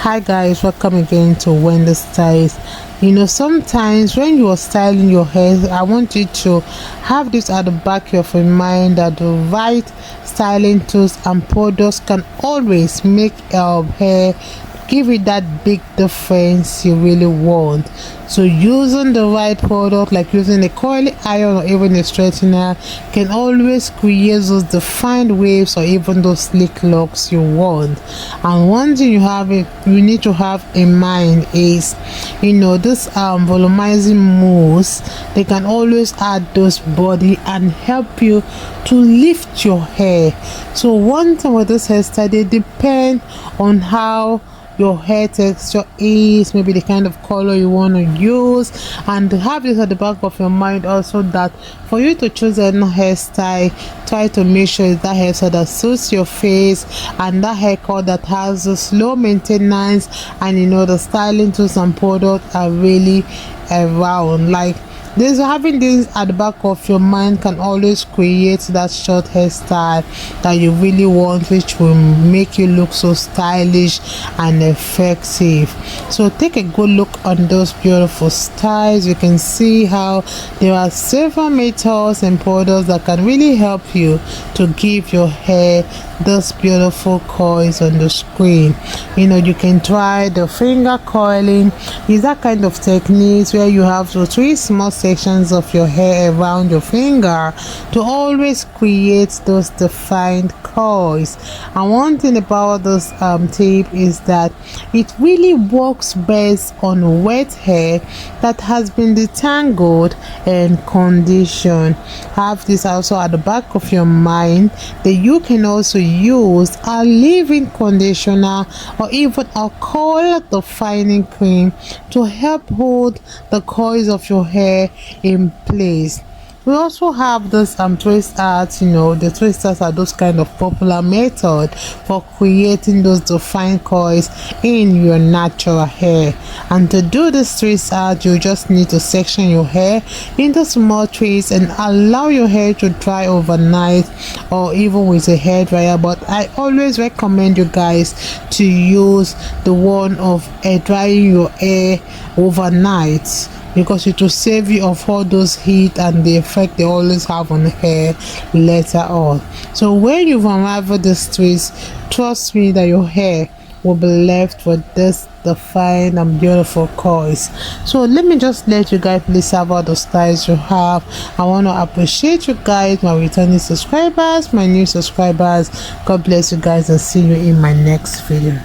Hi guys, welcome again to Wendy Styles. Sometimes when you are styling your hair, I want you to have this at the back of your mind that the right styling tools and products can always make your hair give it that big difference you really want. So using the right product, like using a coiling iron or even a straightener, can always create those defined waves or even those slick locks you want. And one thing you need to have in mind is this volumizing mousse, they can always add those body and help you to lift your hair. So one thing with this hairstyle, they depend on how your hair texture is, maybe the kind of color you want to use, and have this at the back of your mind also, that for you to choose a hairstyle, try to make sure it's that hairstyle that suits your face and that haircut that has a slow maintenance, and the styling tools and products are really around. Like this, having this at the back of your mind can always create that short hairstyle that you really want, which will make you look so stylish and effective. So take a good look on those beautiful styles. You can see how there are several methods and products that can really help you to give your hair those beautiful coils on the screen. You can try the finger coiling. Is that kind of technique where you have to twist small sections of your hair around your finger to always create those defined coils. And one thing about this tape is that it really works best on wet hair that has been detangled and conditioned. Have this also at the back of your mind that you can also use a leave-in conditioner or even a coil defining cream to help hold the coils of your hair in place. We also have this twist arts. The twisters are those kind of popular method for creating those defined coils in your natural hair. And to do this twist art, you just need to section your hair into small twists and allow your hair to dry overnight, or even with a hair dryer. But I always recommend you guys to use the one of drying your hair overnight, because it will save you of all those heat and the effect they always have on the hair later on. So when you've unraveled this twist, trust me that your hair will be left with this defined and beautiful coils. So let me just let you guys please have all the styles you have. I want to appreciate you guys, my returning subscribers, my new subscribers. God bless you guys, and see you in my next video.